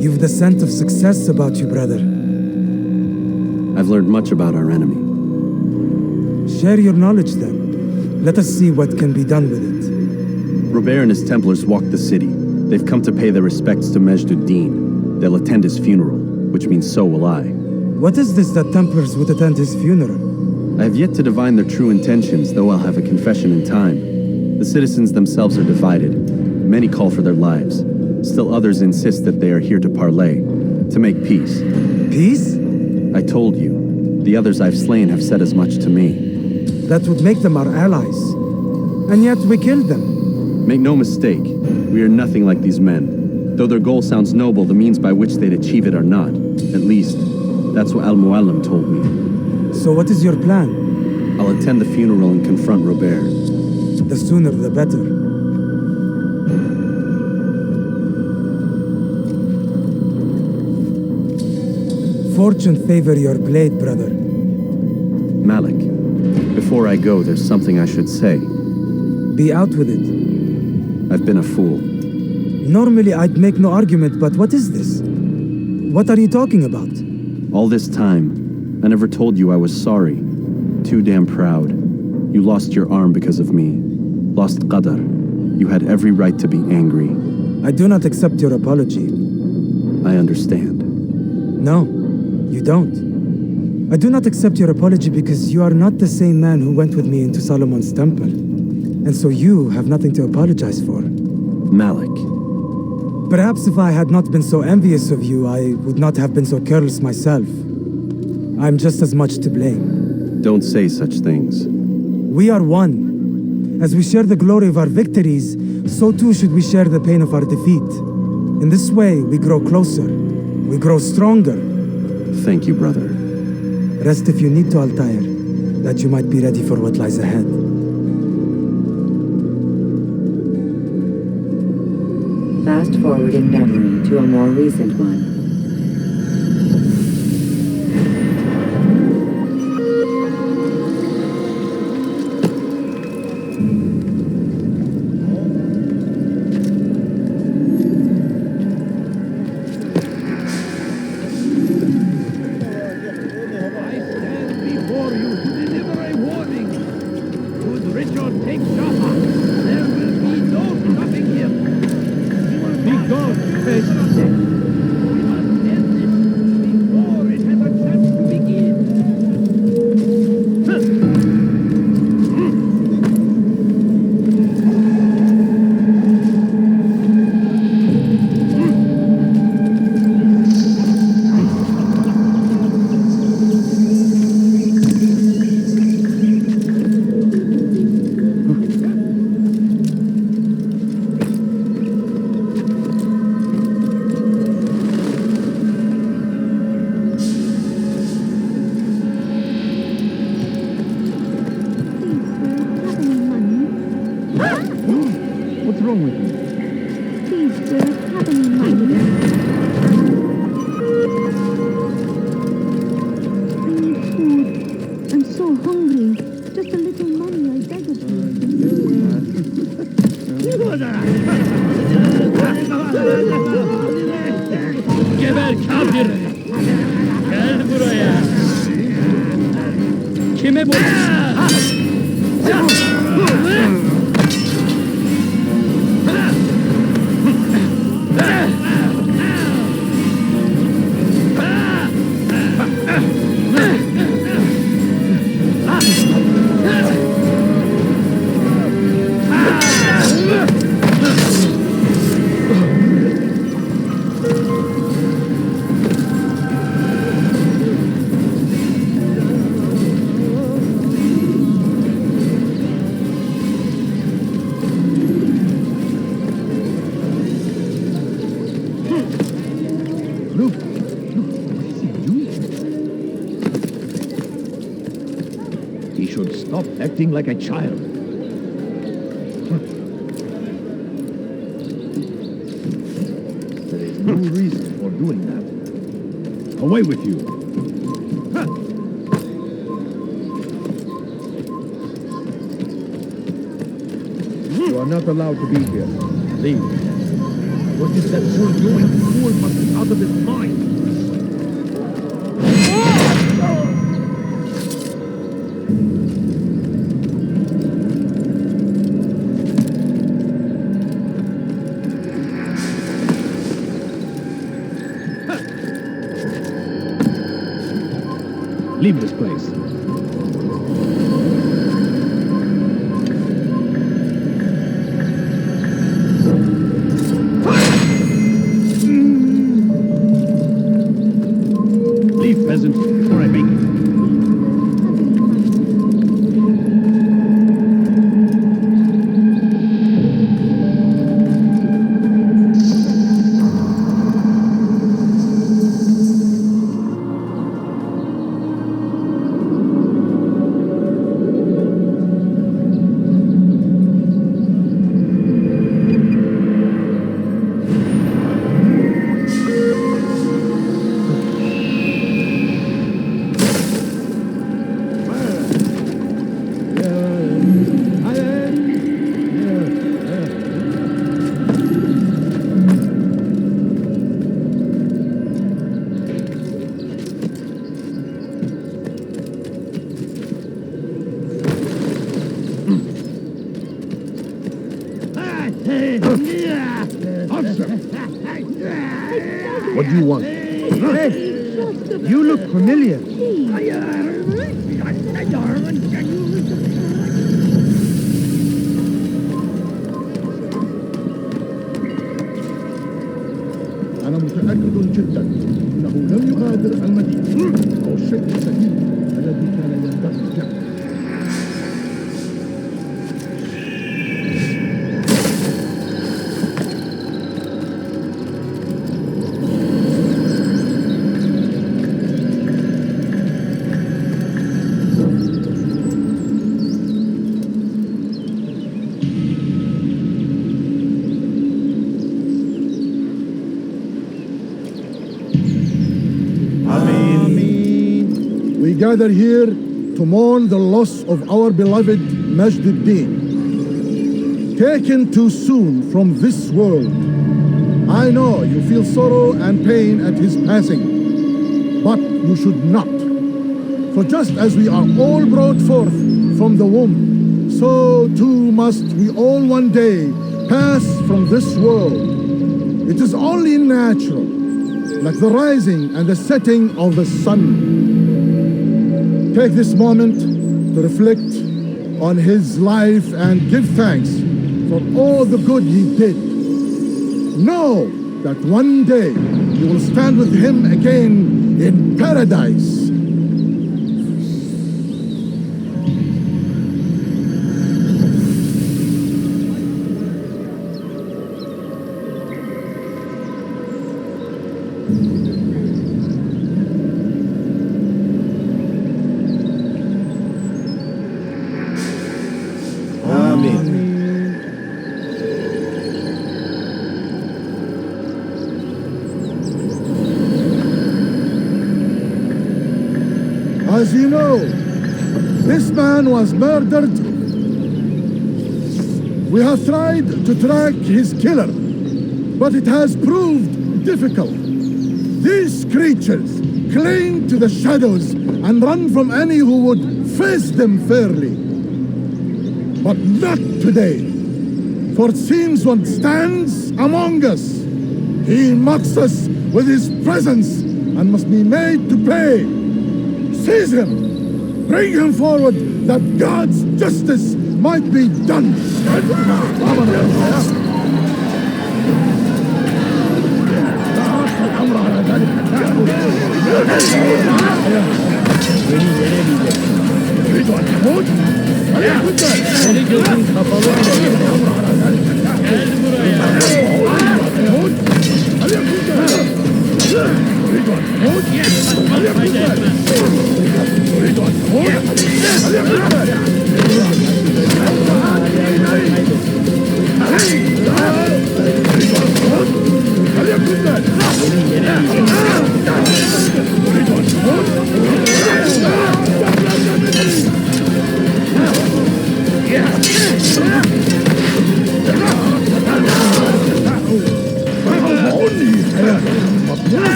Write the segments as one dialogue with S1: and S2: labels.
S1: You've the scent of success about you, brother.
S2: I've learned much about our enemy.
S1: Share your knowledge then. Let us see what can be done with it.
S2: Robert and his Templars walk the city. They've come to pay their respects to Majd-ud-Din. They'll attend his funeral, which means so will I.
S1: What is this that Templars would attend his funeral?
S2: I have yet to divine their true intentions, though I'll have a confession in time. The citizens themselves are divided. Many call for their lives. Still others insist that they are here to parley, to make peace.
S1: Peace?
S2: I told you. The others I've slain have said as much to me.
S1: That would make them our allies. And yet we killed them.
S2: Make no mistake, we are nothing like these men. Though their goal sounds noble, the means by which they'd achieve it are not. At least, that's what Al-Mualim told me.
S1: So what is your plan?
S2: I'll attend the funeral and confront Robert.
S1: The sooner the better. Fortune favor your blade, brother.
S2: Malik, before I go, there's something I should say.
S1: Be out with it.
S2: I've been a fool.
S1: Normally I'd make no argument, but what is this? What are you talking about?
S2: All this time, I never told you I was sorry. Too damn proud. You lost your arm because of me. Lost Qadar. You had every right to be angry.
S1: I do not accept your apology.
S2: I understand.
S1: No, you don't. I do not accept your apology because you are not the same man who went with me into Solomon's temple. And so you have nothing to apologize for.
S2: Malik.
S1: Perhaps if I had not been so envious of you, I would not have been so careless myself. I'm just as much to blame.
S2: Don't say such things.
S1: We are one. As we share the glory of our victories, so too should we share the pain of our defeat. In this way, we grow closer. We grow stronger.
S2: Thank you, brother.
S1: Rest if you need to, Altaïr, that you might be ready for what lies ahead.
S3: Fast forwarding memory to a more recent one.
S4: What's wrong with you?
S5: Please, sir, have any money. I need food. I'm so hungry. Just a little money, I beg of
S4: Geber kafir! Gel buraya! Kime bu?
S6: Stop acting like a child. There is no reason for doing that. Away with you. You are not allowed to be here. Leave. What is that fool doing? The fool must be out of his mind. Leave this place. Leave, peasant, before I make it. What do you want?
S1: Hey, you look familiar.
S6: أنا متأكد جدا أنه لم يغادر المدينة أو الشيء السليم الذي كان ينبغي فعله. We gather here to mourn the loss of our beloved Majduddin, taken too soon from this world. I know you feel sorrow and pain at his passing, but you should not. For just as we are all brought forth from the womb, so too must we all one day pass from this world. It is only natural, like the rising and the setting of the sun. Take this moment to reflect on his life and give thanks for all the good he did. Know that one day you will stand with him again in paradise. As you know, this man was murdered. We have tried to track his killer, but it has proved difficult. These creatures cling to the shadows and run from any who would face them fairly. But not today, for it seems one stands among us. He mocks us with his presence and must be made to pay. Seize him! Bring him forward, that God's justice might be done!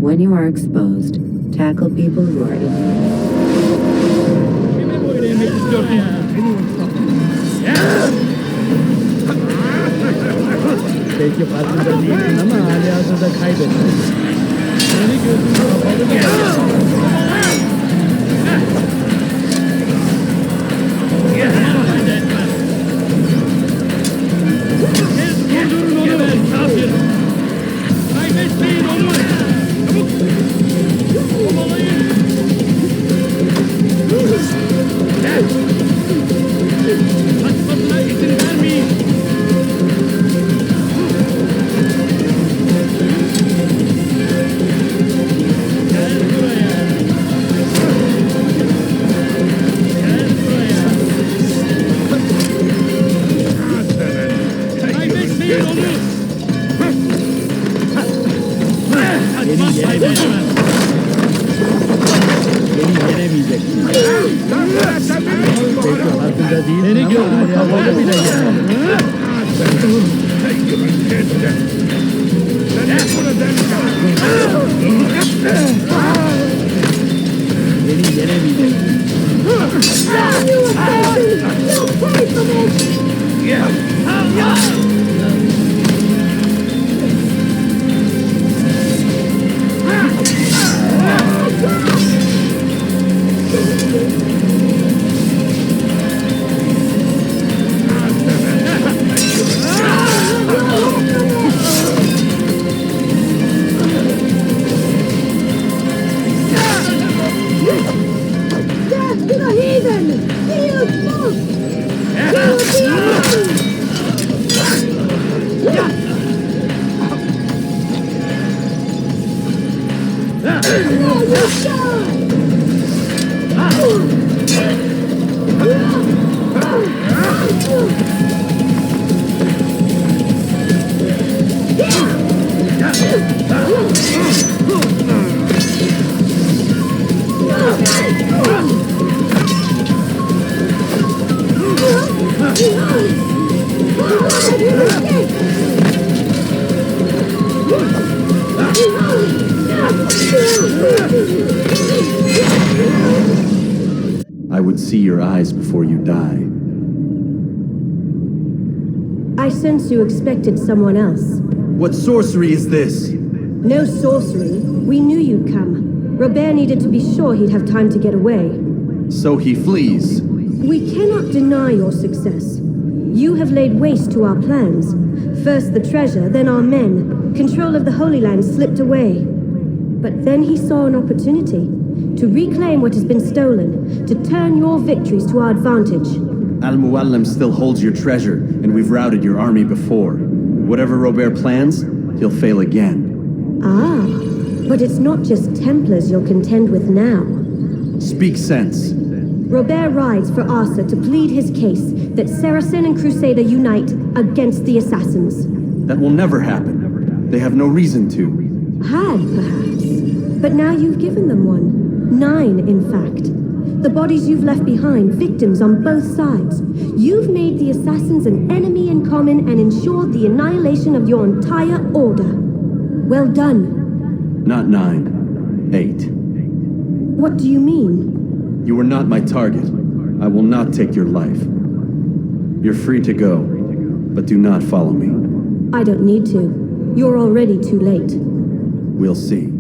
S3: When you are exposed, tackle people who are in
S4: Kimi böyle yemek istiyorsun ya? Belki farkında değilsin ama hali hazırda kaybettin. Seni gözünde kapalı Durdurun onu ben kafir. Kaybetmeyin onu. Çabuk. Kovalayın. Kaçmasına izin vermeyin. Gel buraya. Gel buraya. Kaybetmeyin onu. Kaçmaz kaybetmez. Beni yenemeyeceksin. Belki farkında değilsin seni gözüm kapalı bile yenemem. Beni yenemeyeceksin.
S5: Death to the heathen! Heal smoke!
S2: I would see your eyes before you die.
S7: I sense you expected someone else.
S2: What sorcery is this?
S7: No sorcery. We knew you'd come. Robert needed to be sure he'd have time to get away.
S2: So he flees.
S7: We cannot deny your success. You have laid waste to our plans. First the treasure, then our men. Control of the Holy Land slipped away. But then he saw an opportunity to reclaim what has been stolen, to turn your victories to our advantage.
S2: Al-Muallim still holds your treasure, and we've routed your army before. Whatever Robert plans, he'll fail again.
S7: Ah, but it's not just Templars you'll contend with now.
S2: Speak sense.
S7: Robert rides for Arthur to plead his case that Saracen and Crusader unite against the Assassins.
S2: That will never happen. They have no reason to.
S7: Had, perhaps. But now you've given them one. 9, in fact. The bodies you've left behind, victims on both sides. You've made the Assassins an enemy in common and ensured the annihilation of your entire order. Well done.
S2: Not 9. 8.
S7: What do you mean?
S2: You were not my target. I will not take your life. You're free to go, but do not follow me.
S7: I don't need to. You're already too late.
S2: We'll see.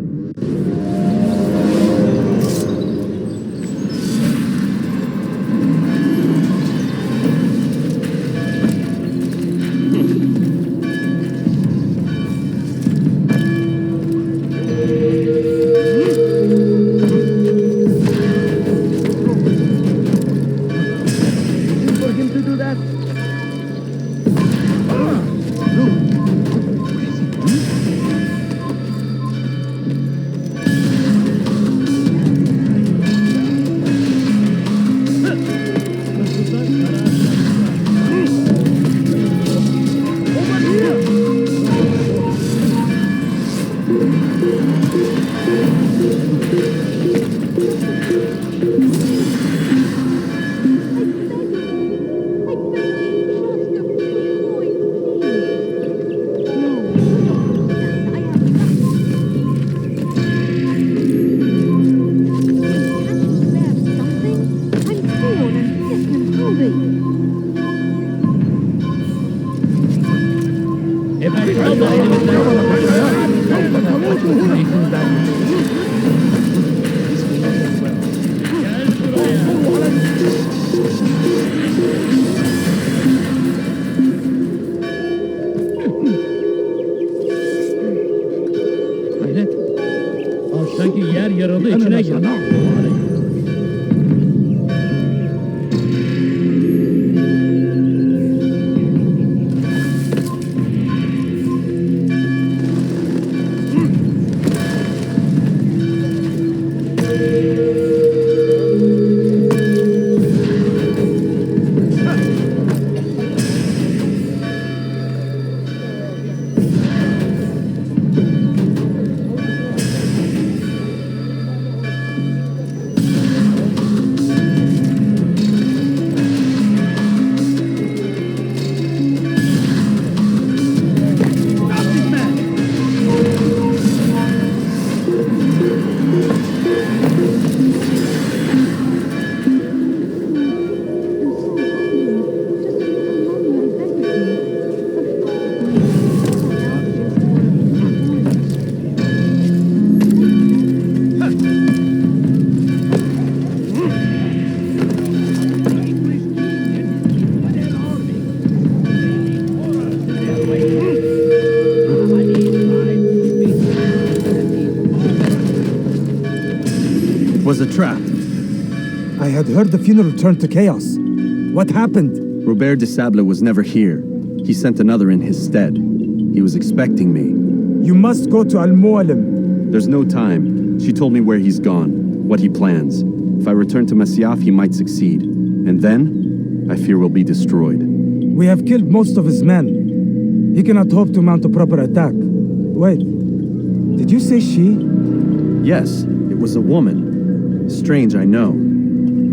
S4: oldu içine girdi.
S2: Was a trap.
S1: I had heard the funeral turned to chaos. What happened?
S2: Robert de Sable was never here. He sent another in his stead. He was expecting me.
S1: You must go to Al-Mualim.
S2: There's no time. She told me where he's gone, what he plans. If I return to Masyaf, he might succeed. And then, I fear we'll be destroyed.
S1: We have killed most of his men. He cannot hope to mount a proper attack. Wait, did you say she?
S2: Yes, it was a woman. Strange, I know.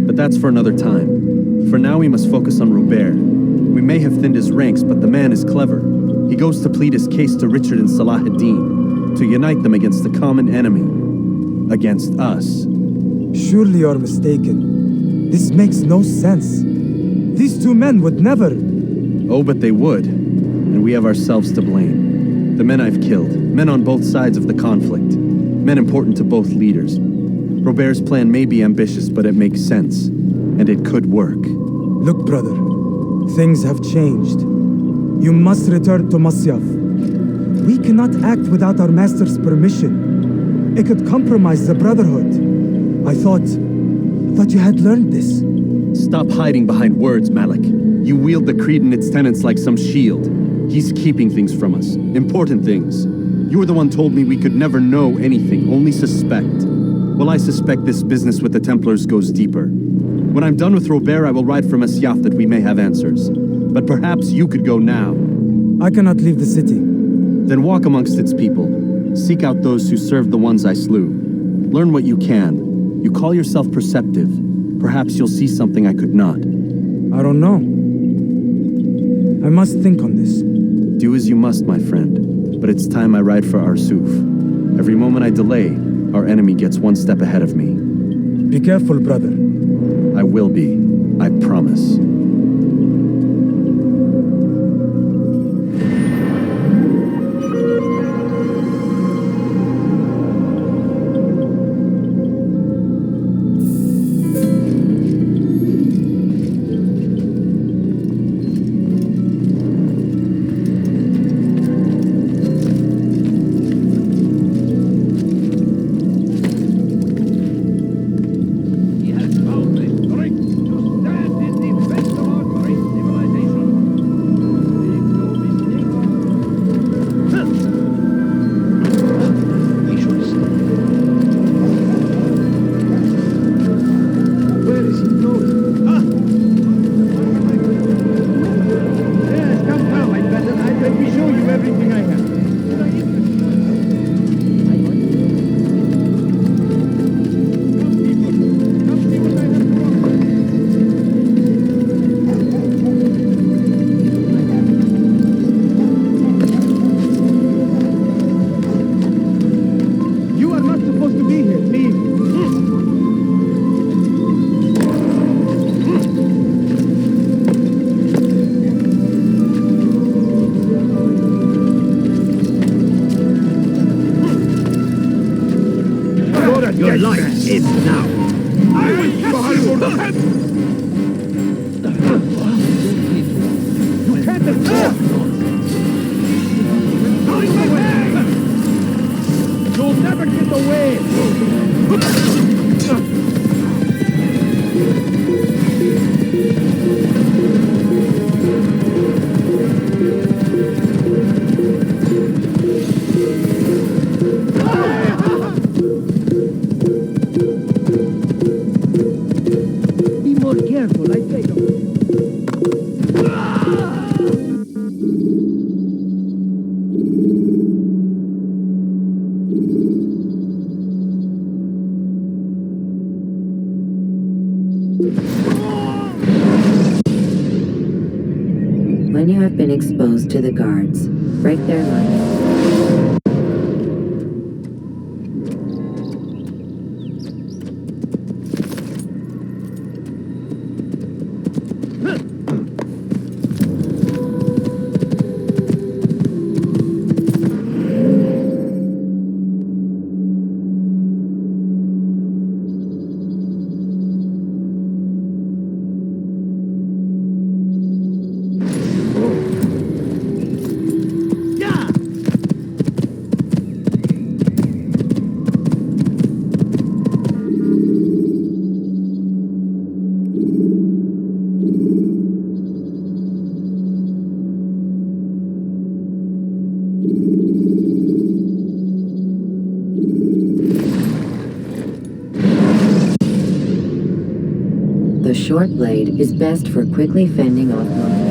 S2: But that's for another time. For now, we must focus on Robert. We may have thinned his ranks, but the man is clever. He goes to plead his case to Richard and Salah ad-Din, to unite them against the common enemy. Against us.
S1: Surely you're mistaken. This makes no sense. These two men would never...
S2: Oh, but they would. And we have ourselves to blame. The men I've killed, men on both sides of the conflict, men important to both leaders. Robert's plan may be ambitious, but it makes sense. And it could work.
S1: Look, brother. Things have changed. You must return to Masyaf. We cannot act without our master's permission. It could compromise the Brotherhood. I thought you had learned this.
S2: Stop hiding behind words, Malik. You wield the creed and its tenets like some shield. He's keeping things from us. Important things. You were the one told me we could never know anything, only suspect. Well, I suspect this business with the Templars goes deeper. When I'm done with Robert, I will ride for Masyaf that we may have answers. But perhaps you could go now.
S1: I cannot leave the city.
S2: Then walk amongst its people. Seek out those who served the ones I slew. Learn what you can. You call yourself perceptive. Perhaps you'll see something I could not.
S1: I don't know. I must think on this.
S2: Do as you must, my friend. But it's time I ride for Arsuf. Every moment I delay, our enemy gets one step ahead of me.
S1: Be careful, brother.
S2: I will be. I promise.
S4: Your life is now.
S8: I will catch you!
S4: You can't escape!
S8: Going my way!
S4: You'll never get away! Be more careful, I beg of you.
S3: When you have been exposed to the guards, break their line. The short blade is best for quickly fending off mines.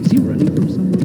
S4: Is he running from someone?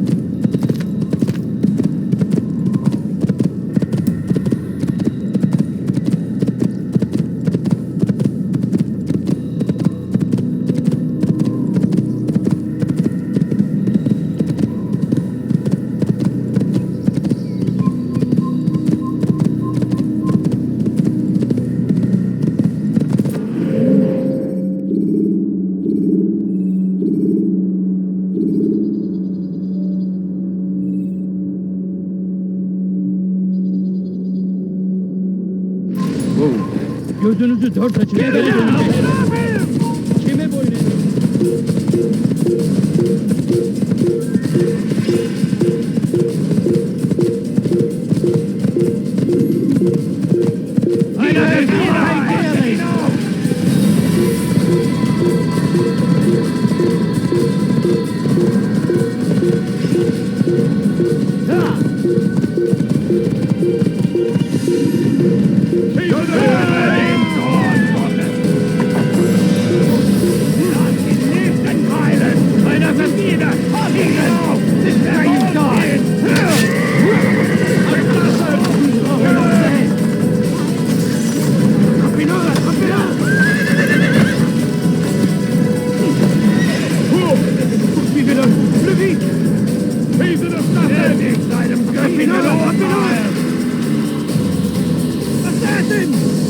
S4: Gözünüzü dört açın. Kime boyun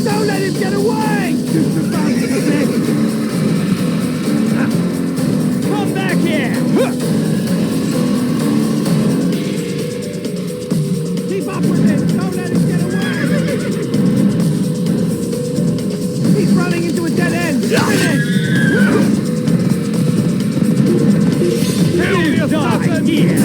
S4: Don't let him get away! Come back here! Keep up with him! Don't let him get away! He's running into a dead end! He'll die here!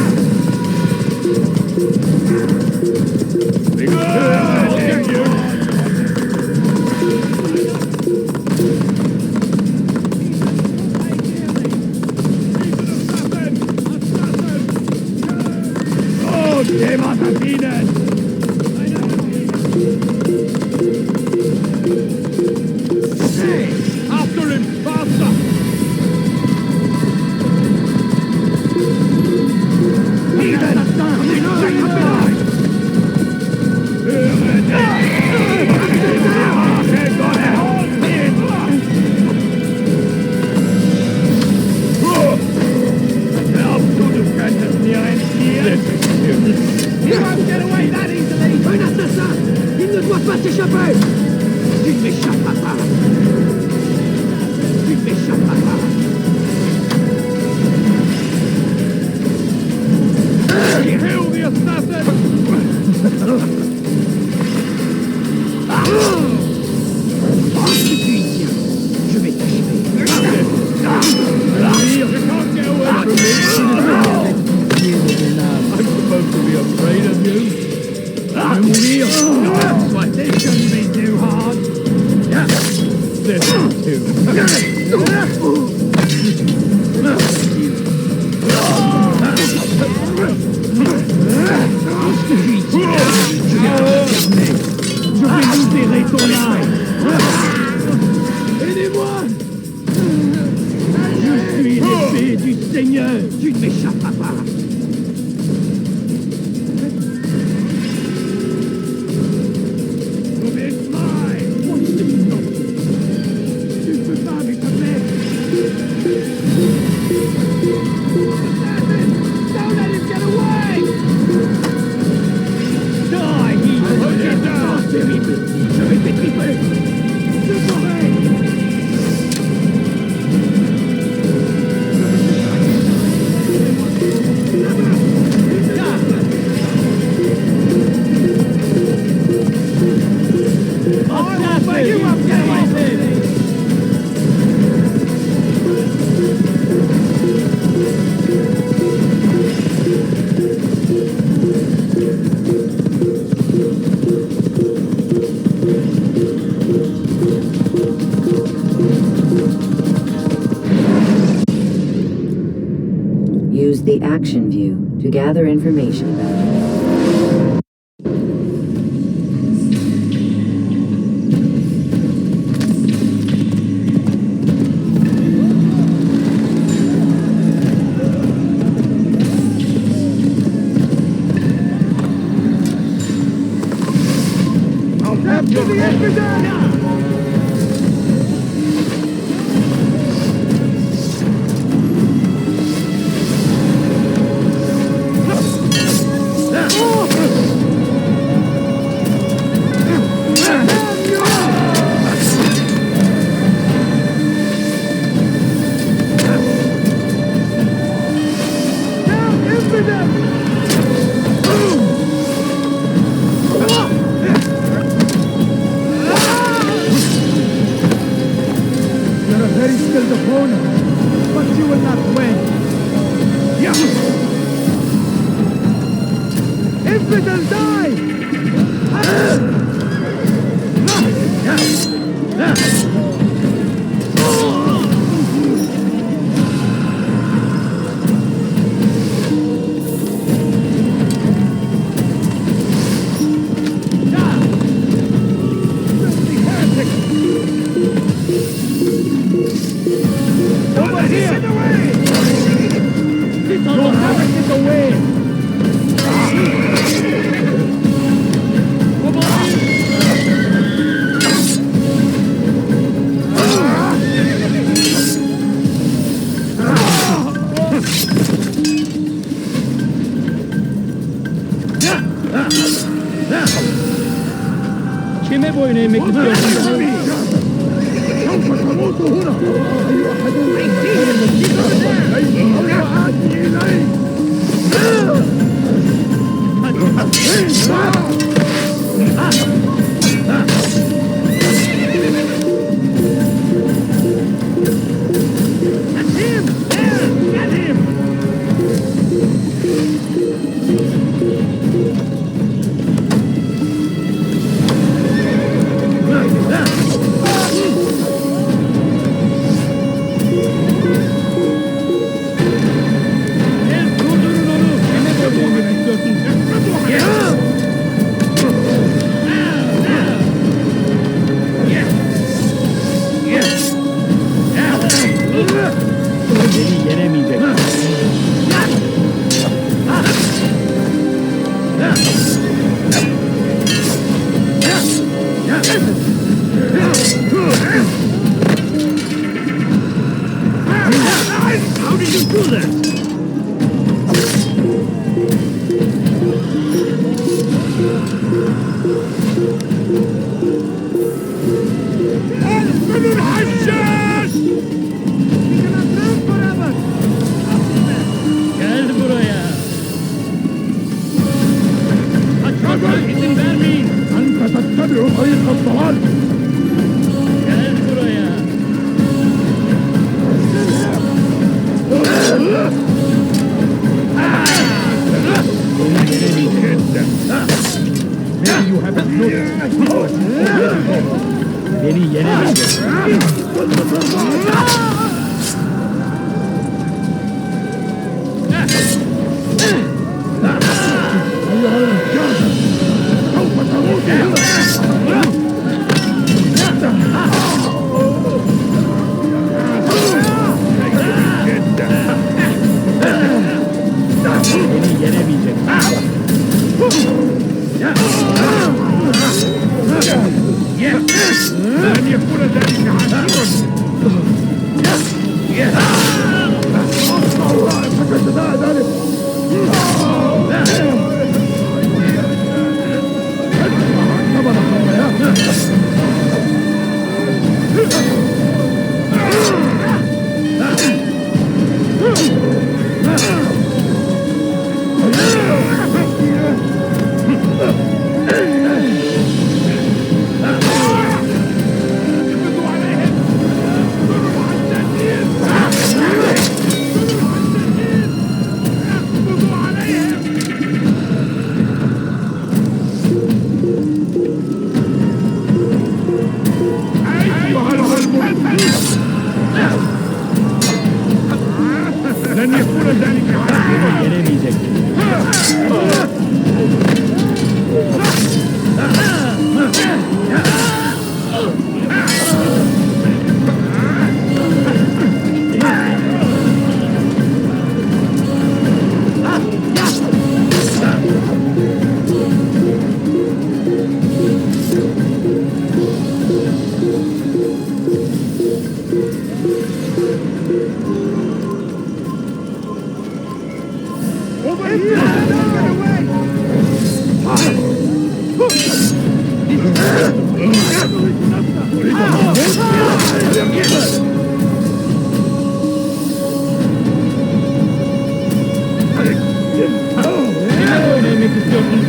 S4: After him, faster! He won't get away that easily! Un assassin! Il ne doit pas s'échapper! Il n'échappera pas! Il n'échappera pas!
S8: Kill the assassin!
S4: Je vais t'achever. You can't get away from me. I'm supposed to be afraid of you. I'm real. This shouldn't be too hard. This is too. Je vais libérer ton âme. Aidez-moi. Je suis l'épée du Seigneur. Tu ne m'échapperas pas.
S3: Use the action view to gather information about it.
S4: Beni yenemeyecek. Beni yenemeyecek. لن يكون ذلك عسيرا. لن يكون ذلك عسيرا. yenemeyecek. Kime boyun eğmek istiyorsun?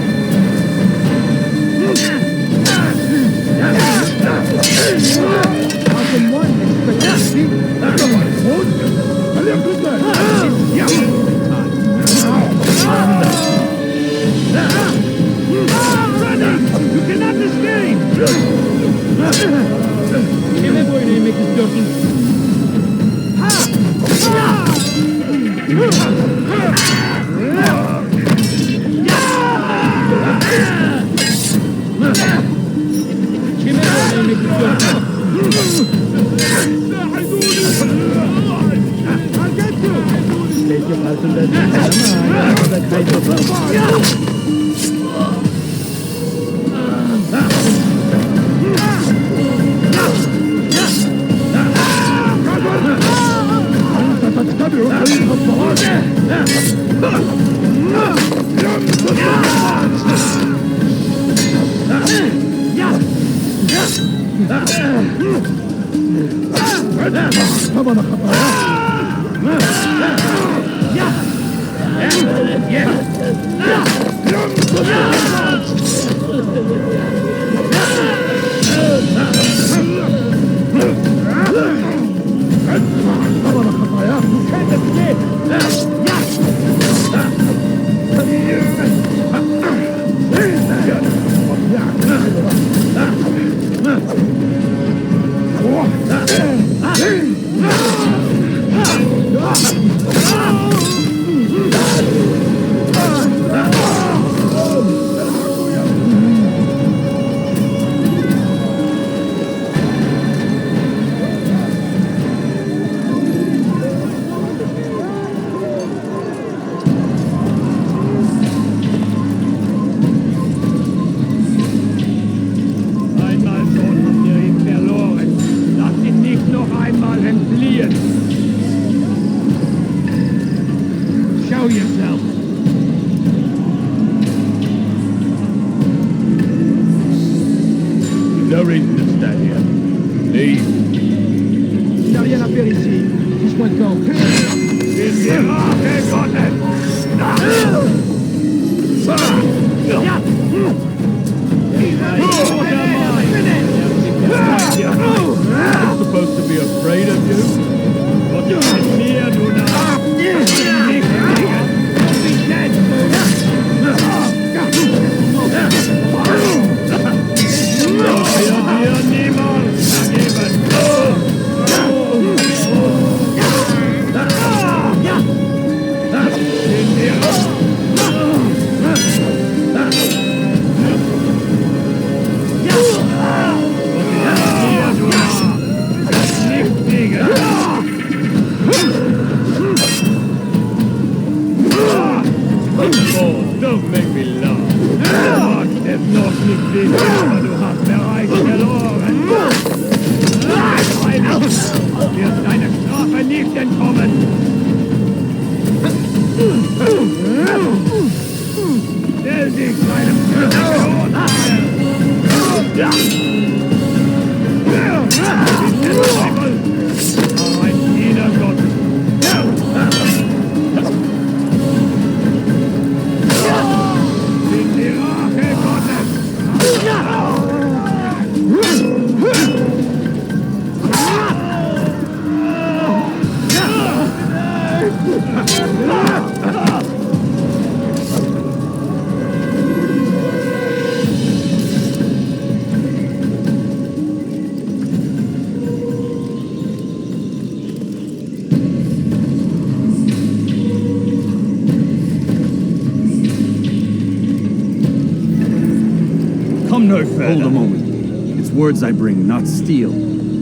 S4: Kime boyun eğmek istiyorsun? Belki farkında değilsin ama arada kaybettim. Oh, don't make me laugh. Macht es noch nicht weh, aber du hast bereits verloren. Du wirst deiner Strafe nicht entkommen. Stell dich deinem Tod an. Ein Diener Gottes. Die Rache Gottes.
S1: Come no further.
S2: Hold a moment. It's words I bring, not steel.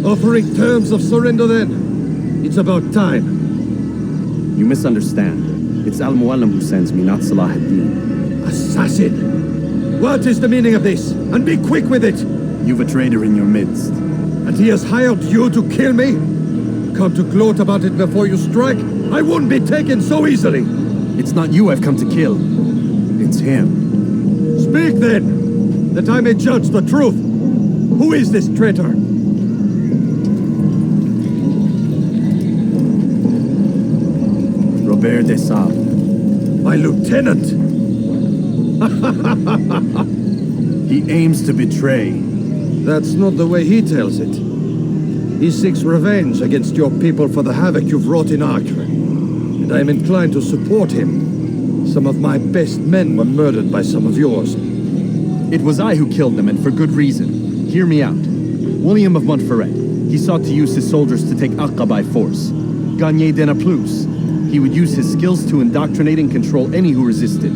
S6: Offering terms of surrender then. It's about time.
S2: You misunderstand. It's Al-Mualim who sends me, not Salah ad-Din.
S6: Assassin! What is the meaning of this? And be quick with it!
S2: You've a traitor in your midst.
S6: And he has hired you to kill me? Come to gloat about it before you strike? I wouldn't be taken so easily!
S2: It's not you I've come to kill. It's him.
S6: Speak then, that I may judge the truth. Who is this traitor?
S2: Robert de Sable.
S6: My lieutenant!
S2: He aims to betray.
S6: That's not the way he tells it. He seeks revenge against your people for the havoc you've wrought in Acre. And I am inclined to support him. Some of my best men were murdered by some of yours.
S2: It was I who killed them, and for good reason. Hear me out. William of Montferrat. He sought to use his soldiers to take Acre by force. Gagné de Naplouse. He would use his skills to indoctrinate and control any who resisted.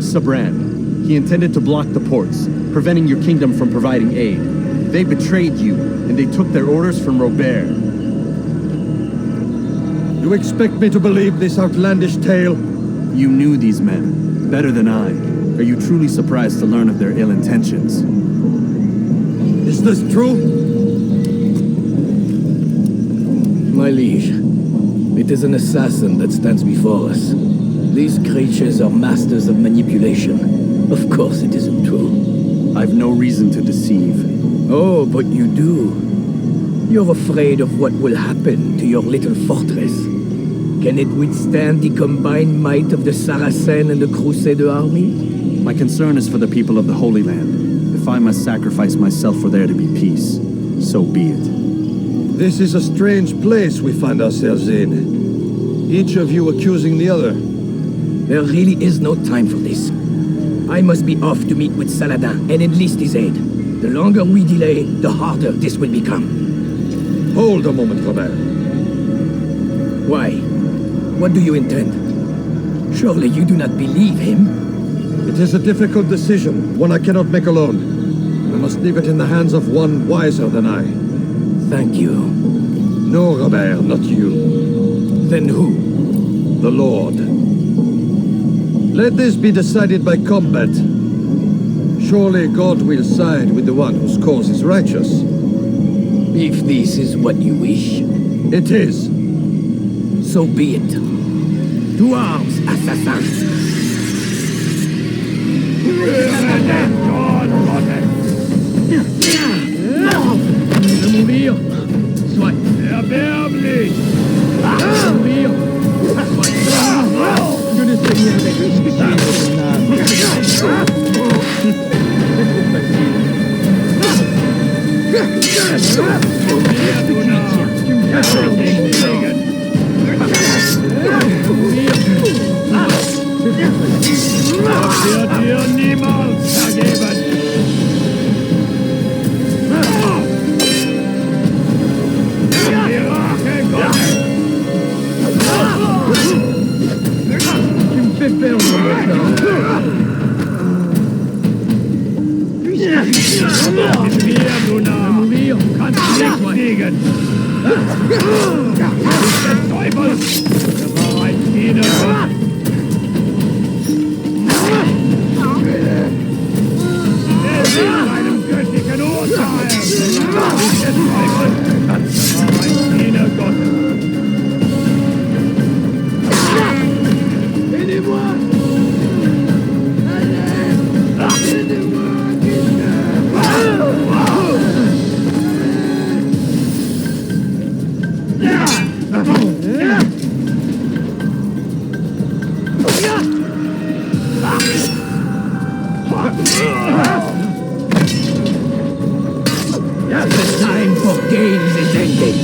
S2: Sabran. He intended to block the ports, preventing your kingdom from providing aid. They betrayed you, and they took their orders from Robert.
S6: You expect me to believe this outlandish tale?
S2: You knew these men, better than I. Are you truly surprised to learn of their ill intentions?
S6: Is this true?
S9: My liege, it is an assassin that stands before us. These creatures are masters of manipulation. Of course it isn't true.
S2: I've no reason to deceive.
S9: Oh, but you do. You're afraid of what will happen to your little fortress. Can it withstand the combined might of the Saracen and the Crusader army?
S2: My concern is for the people of the Holy Land. If I must sacrifice myself for there to be peace, so be it.
S6: This is a strange place we find ourselves in. Each of you accusing the other.
S9: There really is no time for this. I must be off to meet with Saladin and enlist his aid. The longer we delay, the harder this will become.
S6: Hold a moment, Robert.
S9: Why? What do you intend? Surely you do not believe him?
S6: It is a difficult decision, one I cannot make alone. I must leave it in the hands of one wiser than I.
S9: Thank you.
S6: No, Robert, not you.
S9: Then who?
S6: The Lord. Let this be decided by combat. Surely God will side with the one whose cause is righteous.
S9: If this is what you wish,
S6: It is.
S9: so be it. To arms, assassins!
S4: De mourir soit erbärmlich. Mourir soit je ne sais rien avec le spécialiste de l'âme. Wird dir niemals vergeben. Die Rache Gottes. Tu me fais perdre mon temps. Wir nun mourir kannst du nicht liegen. Des Teufels. Das war ein Diener.
S9: The time for games is ending.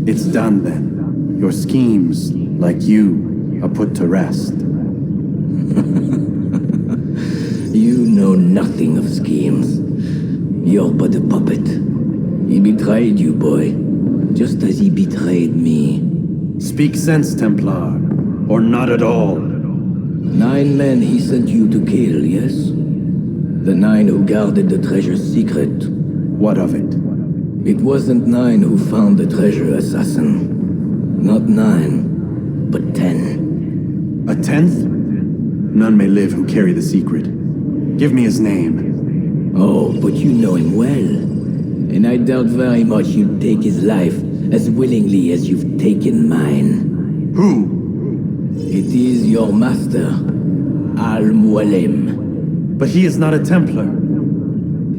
S2: It's done then. Your schemes, like you, are put to rest.
S9: You know nothing of schemes. You're but a puppet. He betrayed you, boy. Just as he betrayed me.
S2: Speak sense, Templar. Or not at all.
S9: 9 men he sent you to kill, yes? The 9 who guarded the treasure's secret.
S2: What of it?
S9: It wasn't 9 who found the treasure, assassin. Not 9, but 10.
S2: A 10th? None may live who carry the secret. Give me his name.
S9: Oh, but you know him well. And I doubt very much you'd take his life as willingly as you've taken mine.
S2: Who?
S9: It is your master, Al-Mualim.
S2: But he is not a Templar.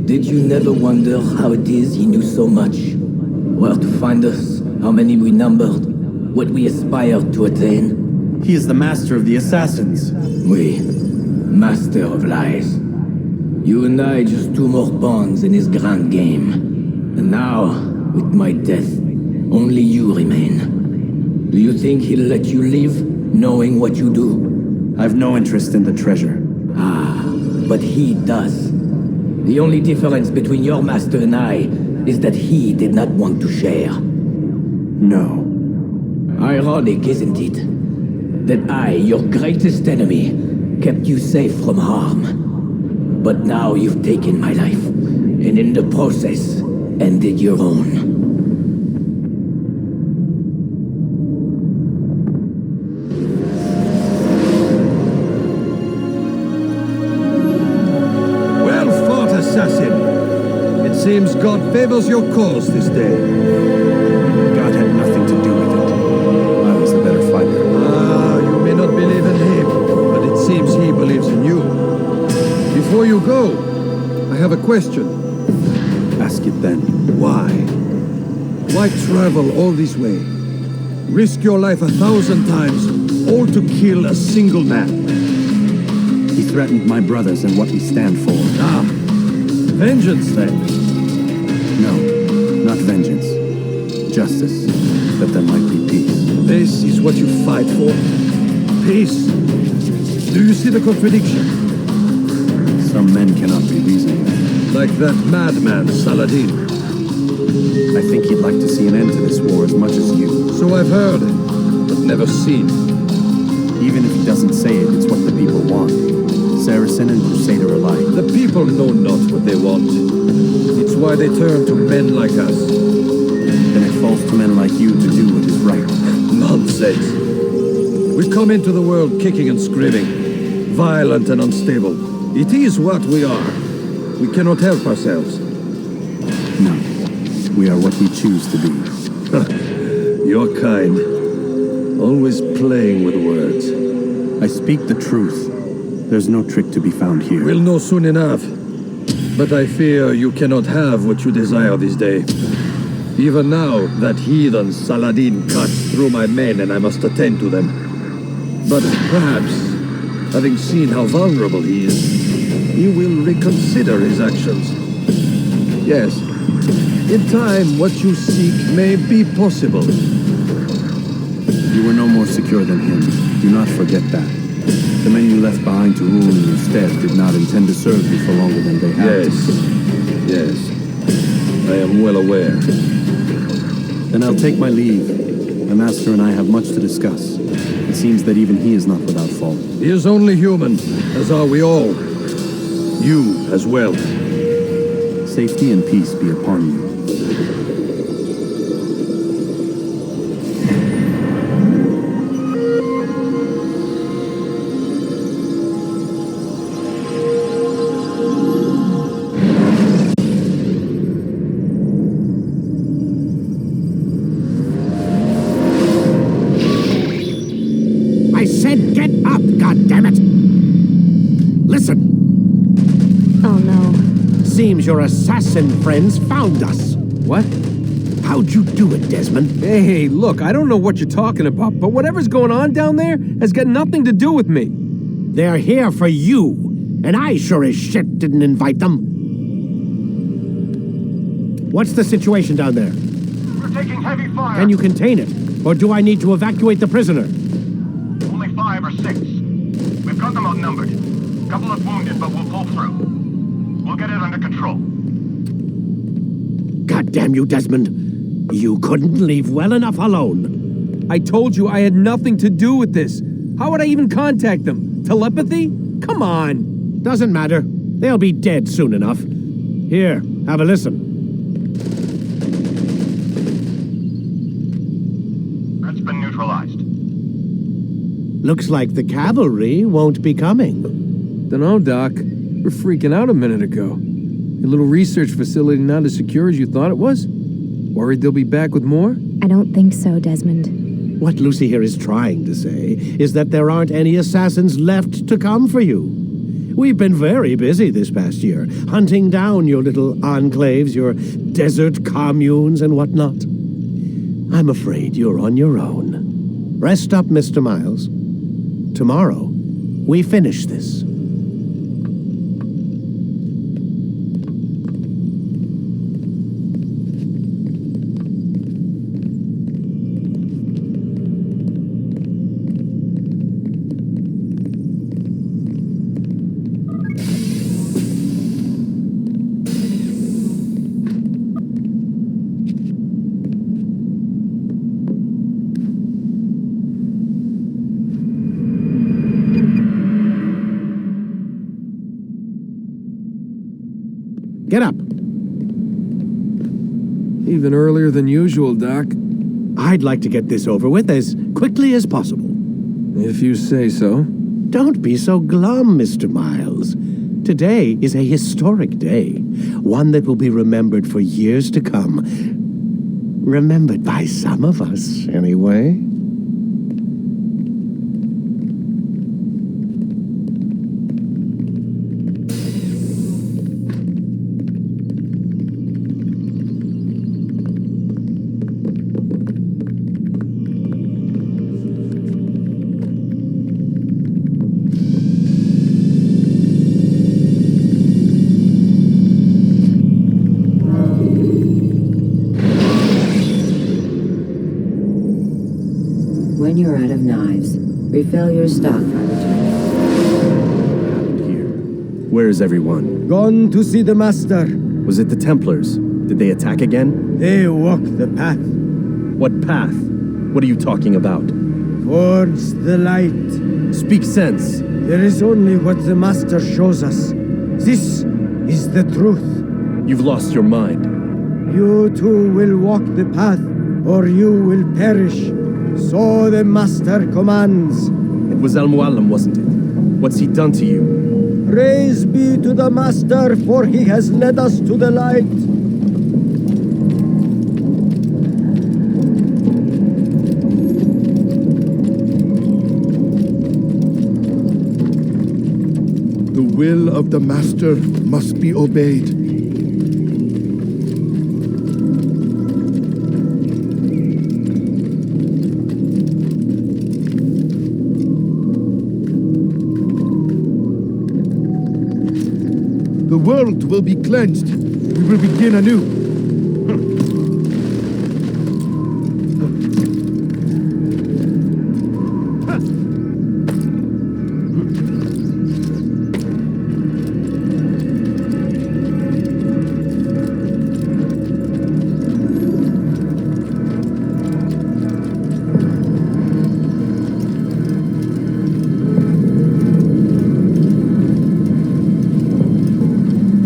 S9: Did you never wonder how it is he knew so much? Where to find us, how many we numbered, what we aspired to attain?
S2: He is the master of the assassins.
S9: We, master of lies. You and I just 2 more pawns in his grand game. And now, with my death, only you remain. Do you think he'll let you live, knowing what you do?
S2: I've no interest in the treasure.
S9: Ah, but he does. The only difference between your master and I is that he did not want to share.
S2: No.
S9: Ironic, isn't it? That I, your greatest enemy, kept you safe from harm. But now you've taken my life, and in the process, ended your own.
S10: Seems God favors your cause this day.
S2: God had nothing to do with it. I was the better fighter.
S10: Ah, you may not believe in him, but it seems he believes in you. Before you go, I have a question.
S2: Ask it then.
S10: Why? Why travel all this way? Risk your life 1,000 times, all to kill a single man.
S2: He threatened my brothers and what we stand for.
S10: Ah, vengeance then.
S2: No, not vengeance. Justice, that there might be peace.
S10: This is what you fight for? Peace? Do you see the contradiction?
S2: Some men cannot be reasoned.
S10: Like that madman, Saladin.
S2: I think he'd like to see an end to this war as much as you.
S10: So I've heard, but never seen.
S2: Even if he doesn't say it, it's what the people want. Saracen and Crusader alike.
S10: The people know not what they want. It's why they turn to men like us.
S2: Then it falls to men like you to do what is right.
S10: Nonsense. We come into the world kicking and screaming, violent and unstable. It is what we are. We cannot help ourselves.
S2: No. We are what we choose to be.
S10: Your kind. Always playing with words.
S2: I speak the truth. There's no trick to be found here.
S10: We'll know soon enough. But I fear you cannot have what you desire this day. Even now, that heathen Saladin cuts through my men and I must attend to them. But perhaps, having seen how vulnerable he is, he will reconsider his actions. Yes, in time, what you seek may be possible.
S2: You were no more secure than him. Do not forget that. The men you left behind to rule in your stead did not intend to serve you for longer than they had to.
S10: Yes. I am well aware.
S2: Then I'll take my leave. My master and I have much to discuss. It seems that even he is not without fault.
S10: He is only human, as are we all. You as well.
S2: Safety and peace be upon you.
S11: I said get up, goddammit! Listen!
S7: Oh no.
S11: Seems your assassin friends found us.
S12: What?
S11: How'd you do it, Desmond?
S12: Hey, look, I don't know what you're talking about, but whatever's going on down there has got nothing to do with me.
S11: They're here for you, and I sure as shit didn't invite them. What's the situation down there?
S13: We're taking heavy fire.
S11: Can you contain it? Or do I need to evacuate the prisoner?
S13: Only 5 or 6. We've got them outnumbered. Couple of wounded, but we'll pull through. We'll get it under control.
S11: God damn you, Desmond. You couldn't leave well enough alone.
S12: I told you I had nothing to do with this. How would I even contact them? Telepathy? Come on.
S11: Doesn't matter. They'll be dead soon enough. Here, have a listen.
S13: That's been neutralized.
S11: Looks like the cavalry won't be coming.
S12: Dunno, Doc. We're freaking out a minute ago. Your little research facility not as secure as you thought it was? Worried they'll be back with more?
S14: I don't think so, Desmond.
S11: What Lucy here is trying to say is that there aren't any assassins left to come for you. We've been very busy this past year, hunting down your little enclaves, your desert communes and whatnot. I'm afraid you're on your own. Rest up, Mr. Miles. Tomorrow, we finish this. Get up.
S12: Even earlier than usual, Doc.
S11: I'd like to get this over with as quickly as possible.
S12: If you say so.
S11: Don't be so glum, Mr. Miles. Today is a historic day, one that will be remembered for years to come. Remembered by some of us, anyway.
S3: When you're out of knives, refill your stock for return.
S2: Here. Where is everyone?
S15: Gone to see the Master.
S2: Was it the Templars? Did they attack again?
S15: They walk the path.
S2: What path? What are you talking about?
S15: Towards the light.
S2: Speak sense.
S15: There is only what the Master shows us. This is the truth.
S2: You've lost your mind.
S15: You too will walk the path, or you will perish. So the Master commands.
S2: It was Al-Mu'allim, wasn't it? What's he done to you?
S15: Praise be to the Master, for he has led us to the light.
S6: The will of the Master must be obeyed. The world will be cleansed. We will begin anew.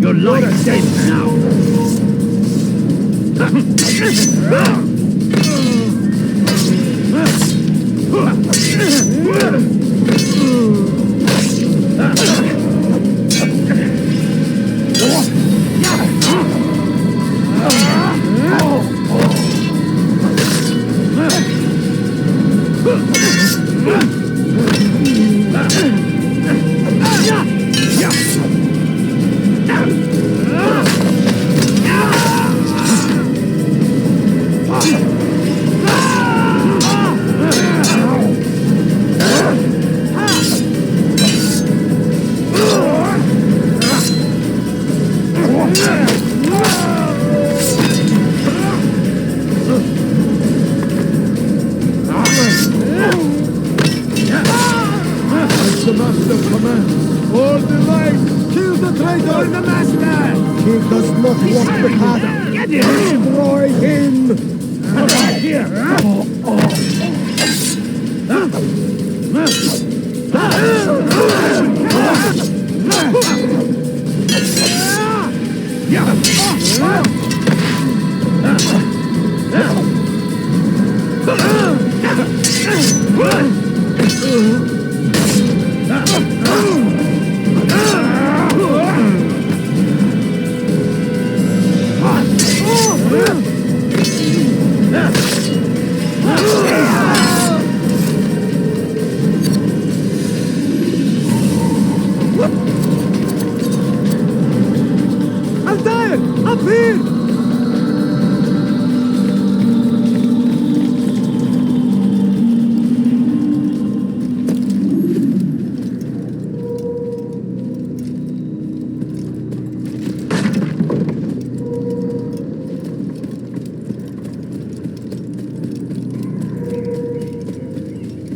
S4: Your life ends now. The Master commands. All the light! Kill the traitor! Kill the Master!
S15: He does not walk the path. Destroy him!
S4: Right here!
S1: Altaïr! Up here!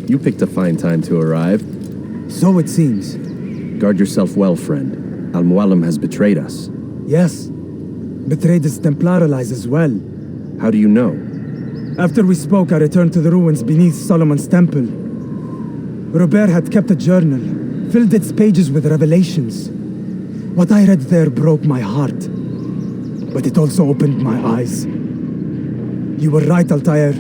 S2: You picked a fine time to arrive.
S1: So it seems.
S2: Guard yourself well, friend. Al-Mu'allim has betrayed us.
S1: Yes. Betrayed his Templar allies as well.
S2: How do you know?
S1: After we spoke, I returned to the ruins beneath Solomon's temple. Robert had kept a journal, filled its pages with revelations. What I read there broke my heart. But it also opened my eyes. You were right, Altaïr.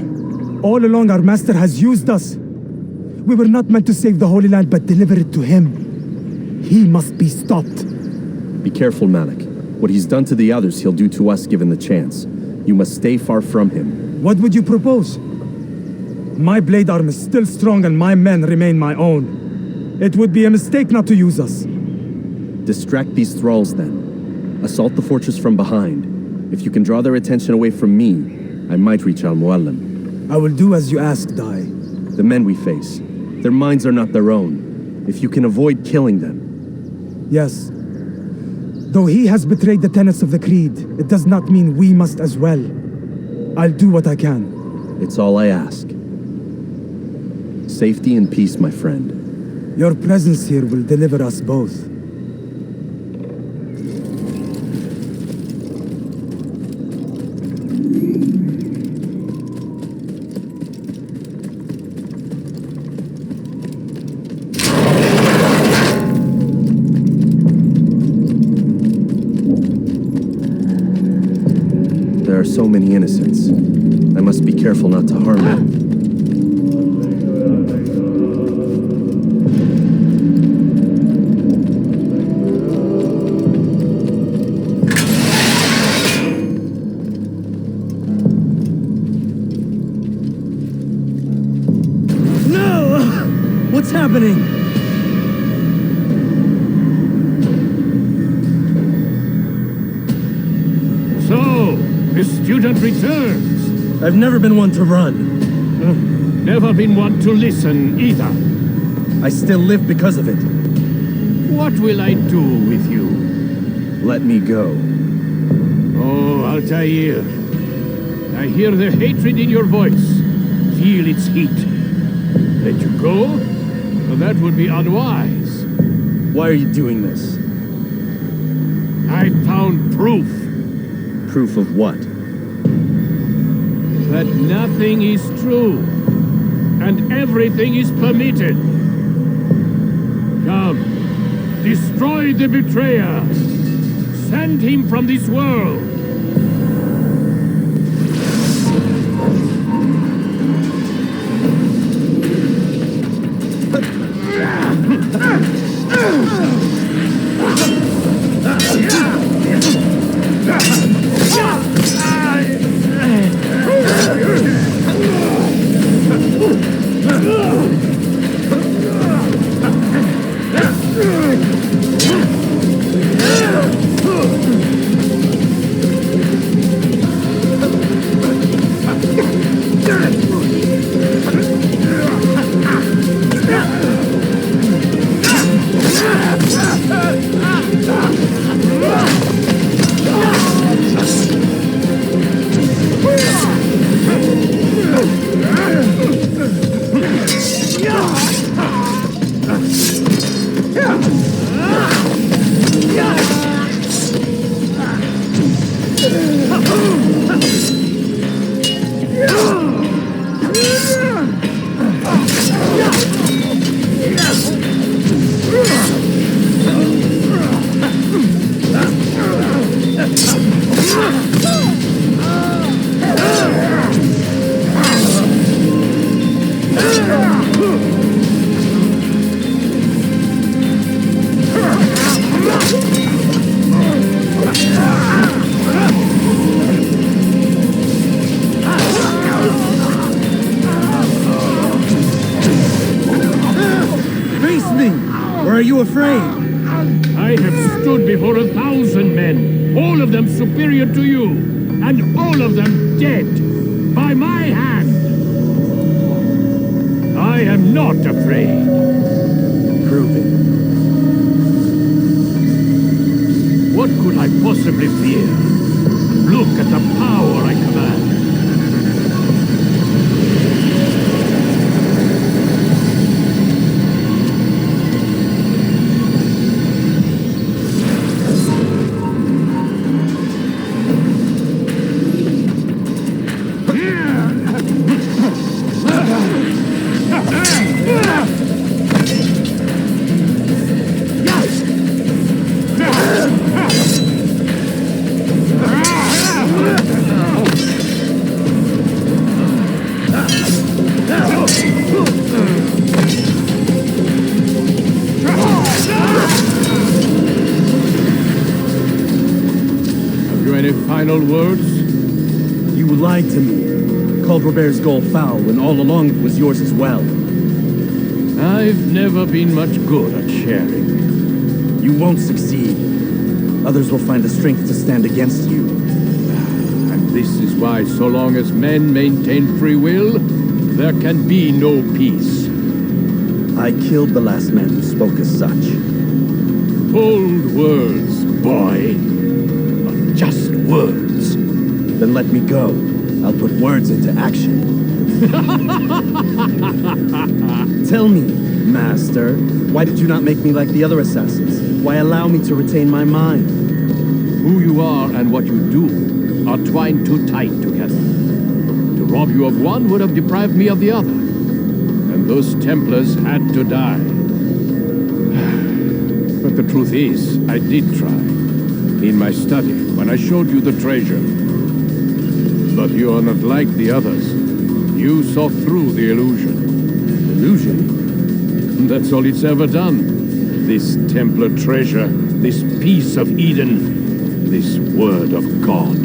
S1: All along our master has used us. We were not meant to save the Holy Land, but deliver it to him. He must be stopped.
S2: Be careful, Malik. What he's done to the others, he'll do to us given the chance. You must stay far from him.
S1: What would you propose? My blade arm is still strong and my men remain my own. It would be a mistake not to use us.
S2: Distract these thralls, then. Assault the fortress from behind. If you can draw their attention away from me, I might reach Al-Mu'allim.
S1: I will do as you ask, Dai.
S2: The men we face, their minds are not their own. If you can avoid killing them.
S1: Yes. Though he has betrayed the tenets of the Creed, it does not mean we must as well. I'll do what I can.
S2: It's all I ask. Safety and peace, my friend.
S1: Your presence here will deliver us both.
S2: There are so many innocents. I must be careful not to harm them.
S15: No! What's happening?
S4: So, the student returns.
S15: I've never been one to run.
S4: Never been one to listen either.
S15: I still live because of it.
S4: What will I do with you?
S2: Let me go.
S4: Oh, Altaïr. I hear the hatred in your voice. Feel its heat. Let you go? Well, that would be unwise.
S15: Why are you doing this?
S4: I found proof.
S2: Proof of what?
S4: That nothing is true. And everything is permitted. Come. Destroy the betrayer. Send him from this world.
S15: Or are you afraid?
S4: I have stood before 1,000 men, all of them superior to you, and all of them dead, by my hand. I am not afraid.
S15: Prove it.
S4: What could I possibly fear? Look at the power I command. Final words?
S15: You lied to me. Called Robert's goal foul when all along it was yours as well.
S4: I've never been much good at sharing.
S15: You won't succeed. Others will find the strength to stand against you.
S4: And this is why so long as men maintain free will, there can be no peace.
S15: I killed the last man who spoke as such.
S4: Bold words, boy. Just words.
S15: Then let me go. I'll
S2: cannot put words into action. Tell me, Master, why did you not make me like the other assassins? Why allow me to retain my mind?
S4: Who you are and what you do are twined too tight together. To rob you of one would have deprived me of the other. And those Templars had to die. But the truth is, I did try. In my study, when I showed you the treasure. But you are not like the others. You saw through the illusion.
S2: Illusion?
S4: That's all it's ever done. This Templar treasure, this piece of Eden, this word of God.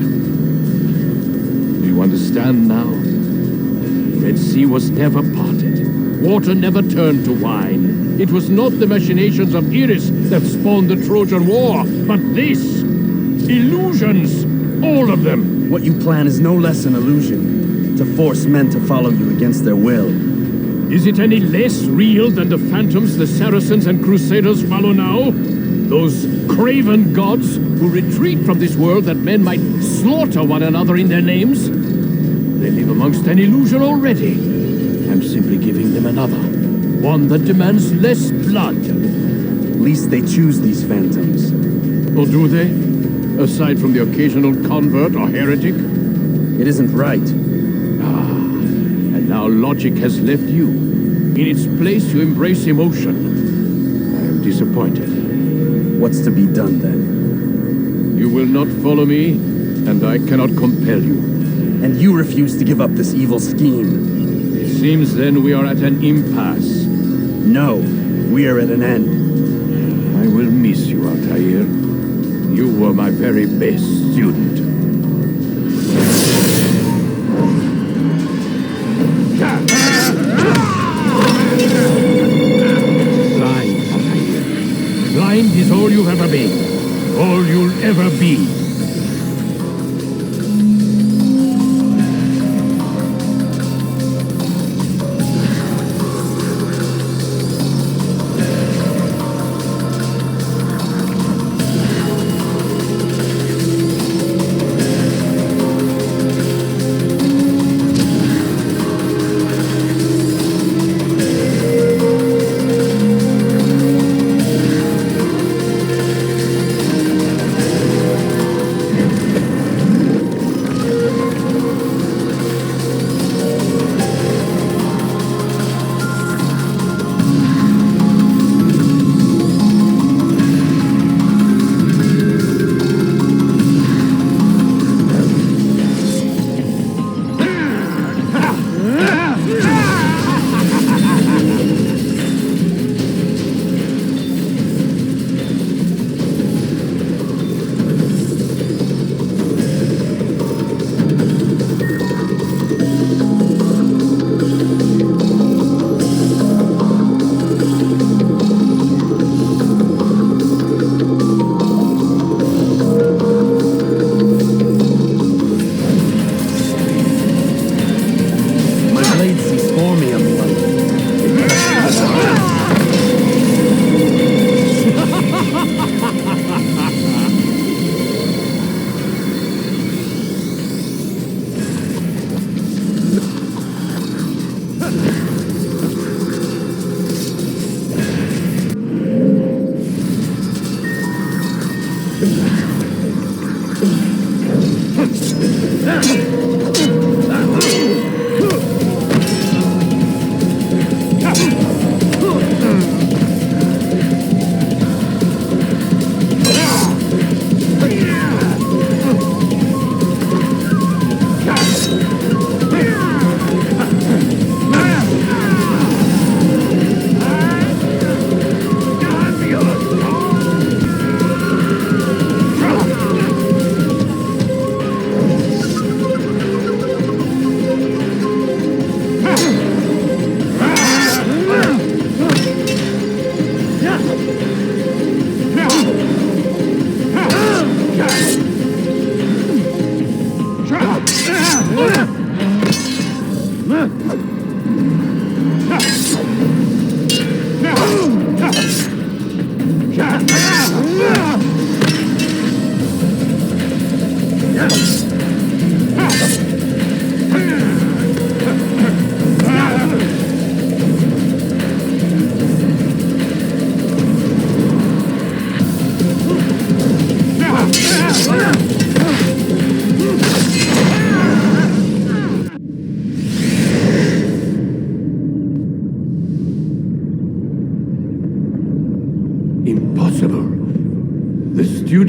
S4: Do you understand now? The Red Sea was never parted. Water never turned to wine. It was not the machinations of Iris that spawned the Trojan War, but this! Illusions! All of them!
S2: What you plan is no less an illusion. To force men to follow you against their will.
S4: Is it any less real than the phantoms the Saracens and Crusaders follow now? Those craven gods who retreat from this world that men might slaughter one another in their names? They live amongst an illusion already. I'm simply giving them another. One that demands less blood.
S2: At least they choose these phantoms.
S4: Or do they? Aside from the occasional convert or heretic?
S2: It isn't right.
S4: And now logic has left you. In its place, you embrace emotion. I am disappointed.
S2: What's to be done, then?
S4: You will not follow me, and I cannot compel you.
S2: And you refuse to give up this evil scheme.
S4: It seems then we are at an impasse.
S2: No, we are at an end.
S4: I will miss you, Altaïr. You were my very best student. Blind, Altaïr. Blind is all you've ever been. All you'll ever be.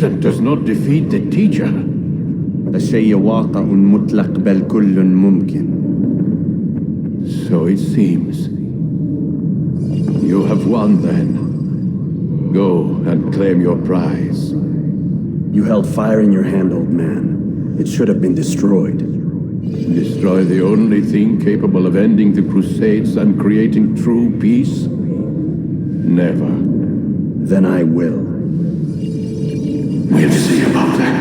S4: student does not defeat the teacher.
S2: الشيء واقع مطلق بل كل ممكن.
S4: So it seems. You have won then. Go and claim your prize.
S2: You held fire in your hand, old man. It should have been destroyed.
S4: Destroy the only thing capable of ending the Crusades and creating true peace? Never.
S2: Then I will.
S4: We'll see about that.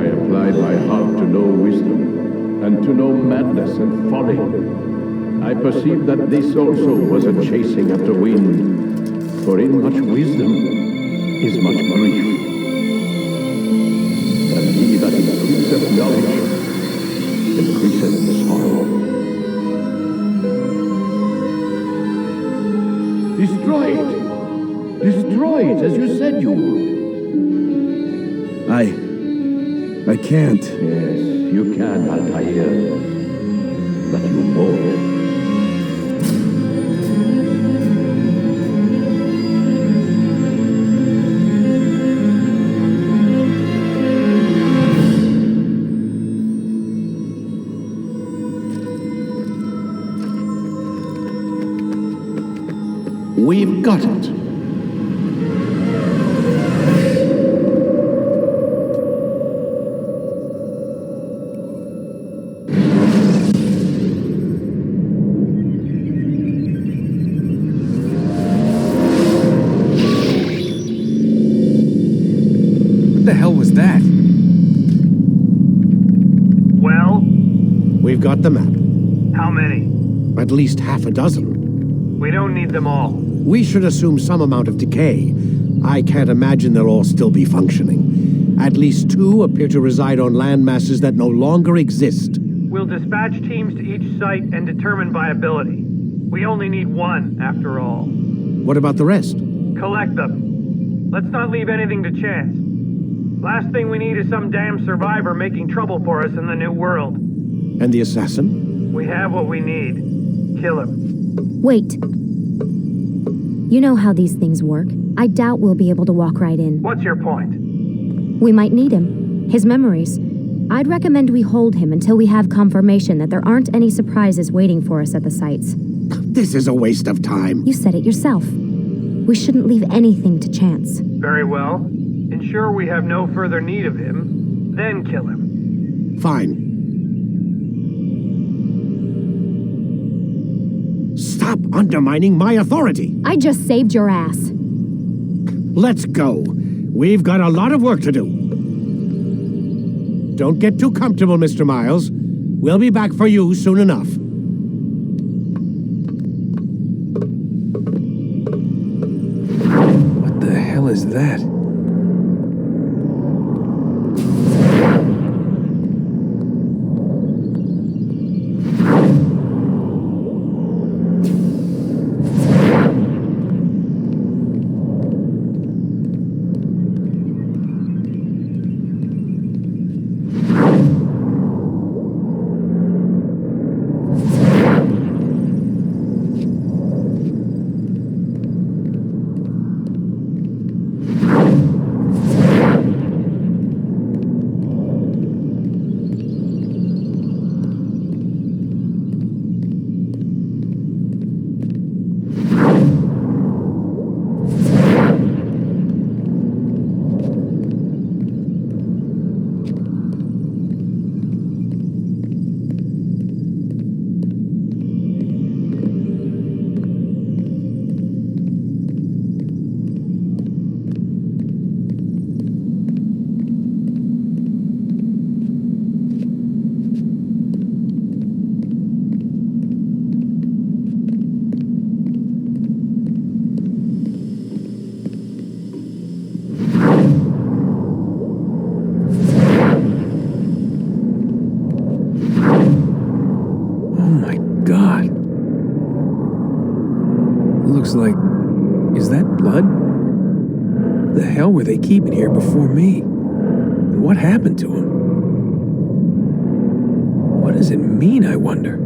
S4: I applied my heart to know wisdom, and to know madness and folly. I perceived that this also was a chasing after wind, for in much wisdom is much grief. And he that increaseth knowledge increaseth sorrow. Destroy it! Destroy it, as you said you would.
S2: I can't.
S4: Yes, you can, Altaïr. But you won't. We've got it.
S12: What the hell was that?
S11: Well? We've got the map.
S16: How many?
S11: At least half a dozen.
S16: We don't need them all.
S11: We should assume some amount of decay. I can't imagine they'll all still be functioning. At least 2 appear to reside on land masses that no longer exist.
S16: We'll dispatch teams to each site and determine viability. We only need 1, after all.
S11: What about the rest?
S16: Collect them. Let's not leave anything to chance. Last thing we need is some damn survivor making trouble for us in the new world.
S11: And the assassin?
S16: We have what we need. Kill him.
S14: Wait. You know how these things work. I doubt we'll be able to walk right in.
S16: What's your point?
S14: We might need him. His memories. I'd recommend we hold him until we have confirmation that there aren't any surprises waiting for us at the sites.
S11: This is a waste of time.
S14: You said it yourself. We shouldn't leave anything to chance.
S16: Very well. Ensure we have no further need of him, then kill him.
S11: Fine. Stop undermining my authority!
S14: I just saved your ass.
S11: Let's go. We've got a lot of work to do. Don't get too comfortable, Mr. Miles. We'll be back for you soon enough.
S12: What the hell is that? Looks like... is that blood? The hell were they keeping here before me? And what happened to him? What does it mean, I wonder?